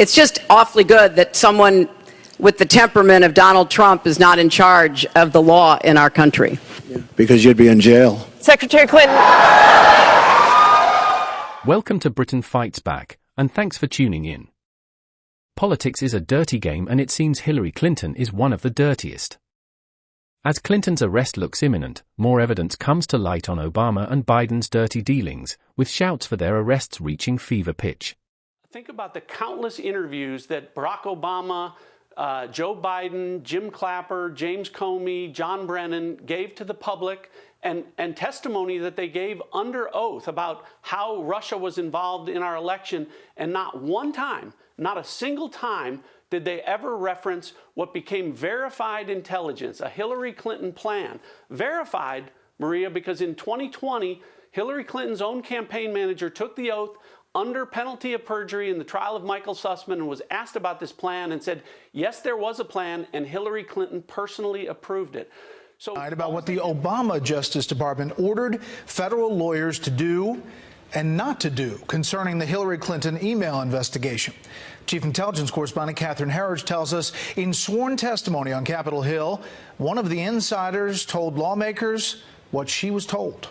It's just awfully good that someone with the temperament of Donald Trump is not in charge of the law in our country. Because you'd be in jail. Secretary Clinton. Welcome to Britain Fights Back, and thanks for tuning in. Politics is a dirty game, and it seems Hillary Clinton is one of the dirtiest. As Clinton's arrest looks imminent, more evidence comes to light on Obama and Biden's dirty dealings, with shouts for their arrests reaching fever pitch. Think about the countless interviews that Barack Obama, Joe Biden, Jim Clapper, James Comey, John Brennan gave to the public, and testimony that they gave under oath about how Russia was involved in our election. And not one time, not a single time, did they ever reference what became verified intelligence, a Hillary Clinton plan. Verified, Maria, because in 2020, Hillary Clinton's own campaign manager took the oath under penalty of perjury in the trial of Michael Sussman and was asked about this plan and said, yes, there was a plan, and Hillary Clinton personally approved it. So, about what the Obama Justice Department ordered federal lawyers to do and not to do concerning the Hillary Clinton email investigation. Chief Intelligence Correspondent Catherine Herridge tells us in sworn testimony on Capitol Hill, one of the insiders told lawmakers what she was told.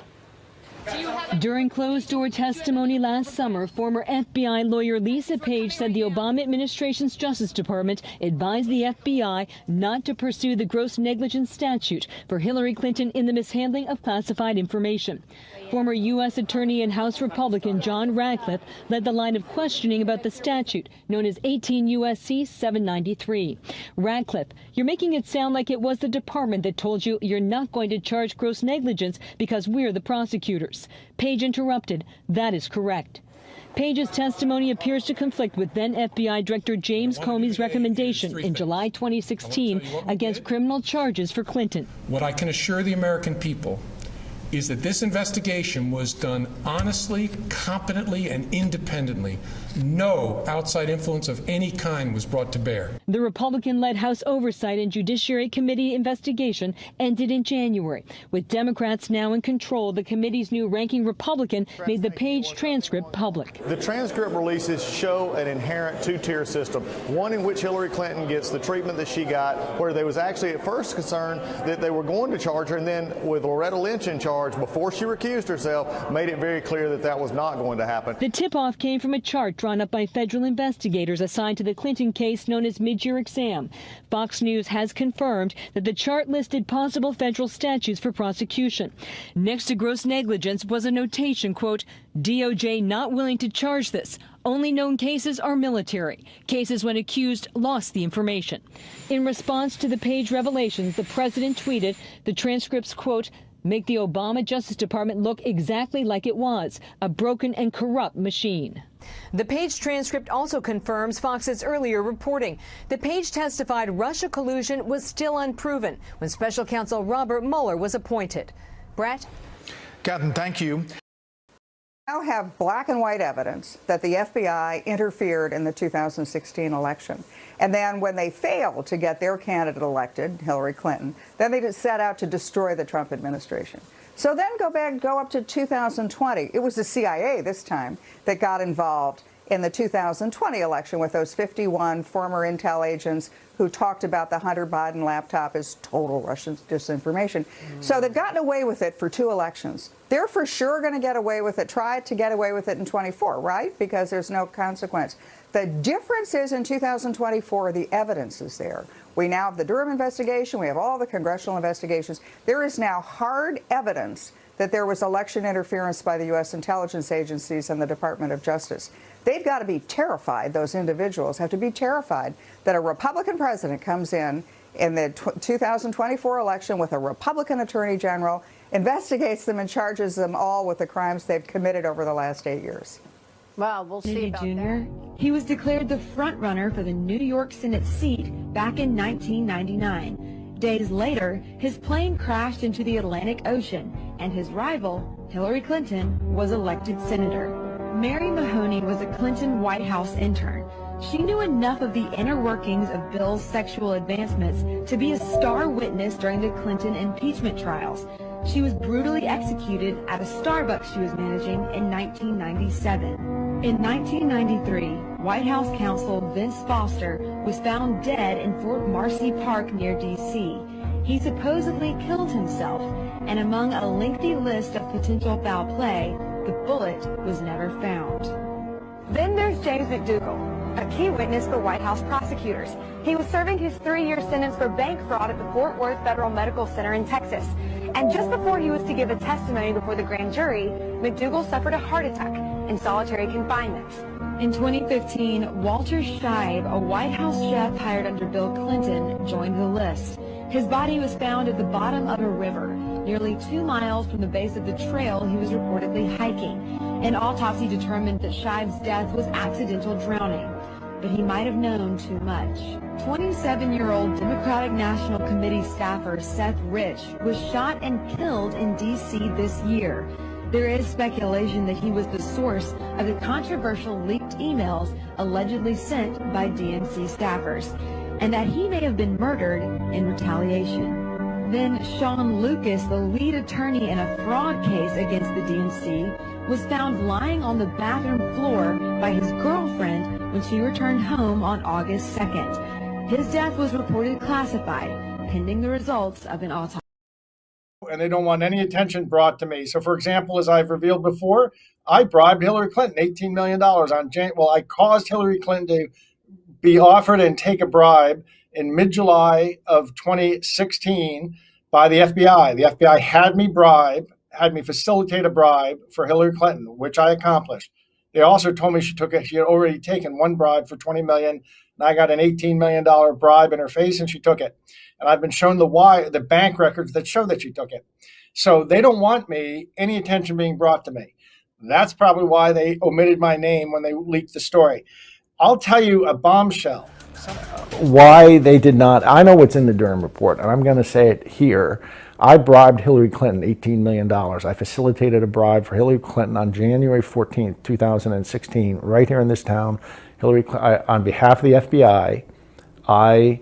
During closed-door testimony last summer, former FBI lawyer Lisa Page said the Obama administration's Justice Department advised the FBI not to pursue the gross negligence statute for Hillary Clinton in the mishandling of classified information. Former U.S. Attorney and House Republican John Ratcliffe led the line of questioning about the statute, known as 18 U.S.C. 793. Ratcliffe, you're making it sound like it was the department that told you you're not going to charge gross negligence because we're the prosecutors. Page interrupted. That is correct. Page's testimony appears to conflict with then FBI Director James Comey's recommendation in July 2016 against criminal charges for Clinton. What I can assure the American people is that this investigation was done honestly, competently, and independently. No outside influence of any kind was brought to bear. The Republican-led House Oversight and Judiciary Committee investigation ended in January. With Democrats now in control, the committee's new ranking Republican made the Page transcript public. The transcript releases show an inherent two-tier system, one in which Hillary Clinton gets the treatment that she got, where there was actually at first concern that they were going to charge her, and then with Loretta Lynch in charge, before she recused herself, made it very clear that that was not going to happen. The tip-off came from a chart drawn up by federal investigators assigned to the Clinton case known as mid-year exam. Fox News has confirmed that the chart listed possible federal statutes for prosecution. Next to gross negligence was a notation, quote, DOJ not willing to charge this. Only known cases are military, cases when accused lost the information. In response to the Page revelations, the president tweeted the transcripts, quote, make the Obama Justice Department look exactly like it was, a broken and corrupt machine. The Page transcript also confirms Fox's earlier reporting. The Page testified Russia collusion was still unproven when Special Counsel Robert Mueller was appointed. Brett? Catherine, thank you. Now have black and white evidence that the FBI interfered in the 2016 election. And then when they failed to get their candidate elected, Hillary Clinton, then they just set out to destroy the Trump administration. So then go up to 2020. It was the CIA this time that got involved in the 2020 election with those 51 former intel agents who talked about the Hunter Biden laptop as total Russian disinformation. So they've gotten away with it for 2 elections. They're for sure going to get away with it, try to get away with it in 24, right? Because there's no consequence. The difference is in 2024, the evidence is there. We now have the Durham investigation. We have all the congressional investigations. There is now hard evidence that there was election interference by the U.S. intelligence agencies and the Department of Justice. They've got to be terrified, those individuals have to be terrified that a Republican president comes in the 2024 election with a Republican attorney general, investigates them and charges them all with the crimes they've committed over the last 8 years. Well, we'll see about that. He was declared the front runner for the New York Senate seat back in 1999. Days later, his plane crashed into the Atlantic Ocean, and his rival, Hillary Clinton, was elected senator. Mary Mahoney was a Clinton White House intern. She knew enough of the inner workings of Bill's sexual advancements to be a star witness during the Clinton impeachment trials. She was brutally executed at a Starbucks she was managing in 1997. In 1993, White House counsel Vince Foster was found dead in Fort Marcy Park near D.C. He supposedly killed himself, and among a lengthy list of potential foul play, the bullet was never found. Then there's James McDougal, a key witness for White House prosecutors. He was serving his 3-year sentence for bank fraud at the Fort Worth Federal Medical Center in Texas. And just before he was to give a testimony before the grand jury, McDougal suffered a heart attack in solitary confinement. In 2015, Walter Scheib, a White House chef hired under Bill Clinton, joined the list. His body was found at the bottom of a river, nearly 2 miles from the base of the trail he was reportedly hiking. An autopsy determined that Scheib's death was accidental drowning, but he might have known too much. 27-year-old Democratic National Committee staffer Seth Rich was shot and killed in D.C. this year. There is speculation that he was the source of the controversial leaked emails allegedly sent by DNC staffers, and that he may have been murdered in retaliation. Then Sean Lucas, the lead attorney in a fraud case against the DNC, was found lying on the bathroom floor by his girlfriend when she returned home on August 2nd. His death was reported classified, pending the results of an autopsy. And they don't want any attention brought to me. So, for example, as I've revealed before, I bribed Hillary Clinton $18 million I caused Hillary Clinton to be offered and take a bribe in mid-July of 2016 by the FBI. The FBI had me facilitate a bribe for Hillary Clinton, which I accomplished. They also told me she had already taken one bribe for $20 million, and I got an $18 million bribe in her face, and she took it. And I've been shown the bank records that show that she took it. So they don't want any attention being brought to me. That's probably why they omitted my name when they leaked the story. I'll tell you a bombshell. Why they did not, I know what's in the Durham report, and I'm going to say it here. I bribed Hillary Clinton $18 million. I facilitated a bribe for Hillary Clinton on January 14th, 2016, right here in this town. On behalf of the FBI,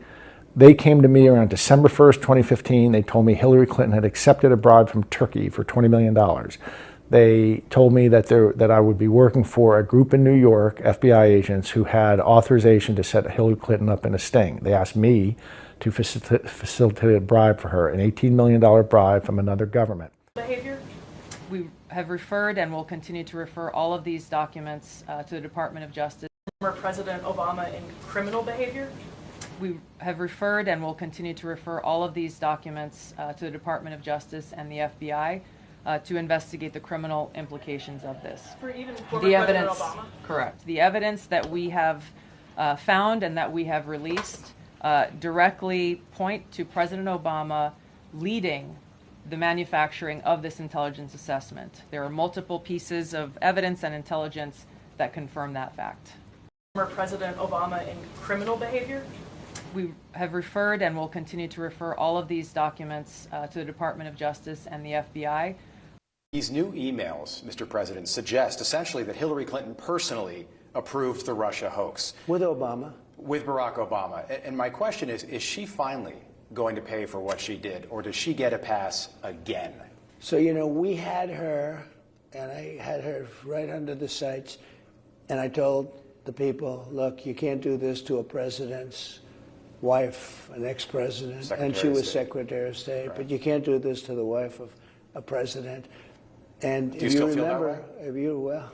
they came to me around December 1st, 2015. They told me Hillary Clinton had accepted a bribe from Turkey for $20 million. They told me that I would be working for a group in New York, FBI agents, who had authorization to set Hillary Clinton up in a sting. They asked me to facilitate a bribe for her, an $18 million bribe from another government. Behavior? We have referred and will continue to refer all of these documents to the Department of Justice. Former President Obama in criminal behavior? We have referred and will continue to refer all of these documents to the Department of Justice and the FBI to investigate the criminal implications of this. For even former President Obama? Correct. The evidence that we have found and that we have released directly point to President Obama leading the manufacturing of this intelligence assessment. There are multiple pieces of evidence and intelligence that confirm that fact. Former President Obama in criminal behavior? We have referred and will continue to refer all of these documents to the Department of Justice and the FBI. These new emails, Mr. President, suggest essentially that Hillary Clinton personally approved the Russia hoax. With Obama? With Barack Obama. And my question is she finally going to pay for what she did, or does she get a pass again? So, we had her, and I had her right under the sights, and I told the people, look, you can't do this to a president's wife, an ex-president, and she was Secretary of State, but you can't do this to the wife of a president. And do you still feel that way? Well,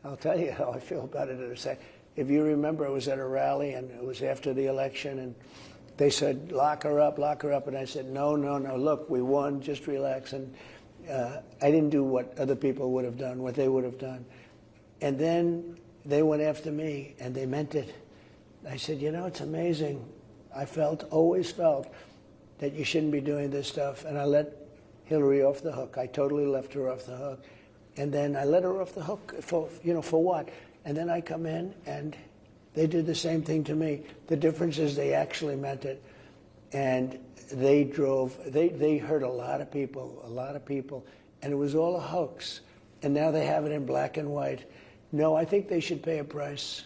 I'll tell you how I feel about it in a sec. If you remember, I was at a rally, and it was after the election, and they said, lock her up, and I said, no, look, we won, just relax. And I didn't do what other people would have done, what they would have done. And then they went after me, and they meant it. I said, it's amazing. I always felt that you shouldn't be doing this stuff, and I let Hillary off the hook. I totally left her off the hook. And then I let her off the hook for what? And then I come in, and they did the same thing to me. The difference is they actually meant it. And they hurt a lot of people, and it was all a hoax. And now they have it in black and white. No, I think they should pay a price.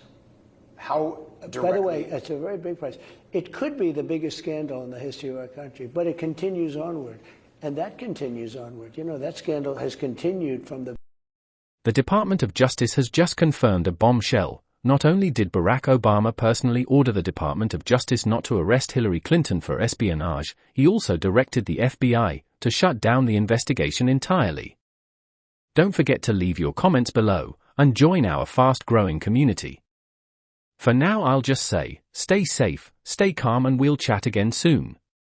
How directly? By the way, it's a very big price. It could be the biggest scandal in the history of our country, but it continues onward. And that continues onward. That scandal has continued from the The Department of Justice has just confirmed a bombshell. Not only did Barack Obama personally order the Department of Justice not to arrest Hillary Clinton for espionage, he also directed the FBI to shut down the investigation entirely. Don't forget to leave your comments below and join our fast-growing community. For now, I'll just say, stay safe, stay calm, and we'll chat again soon.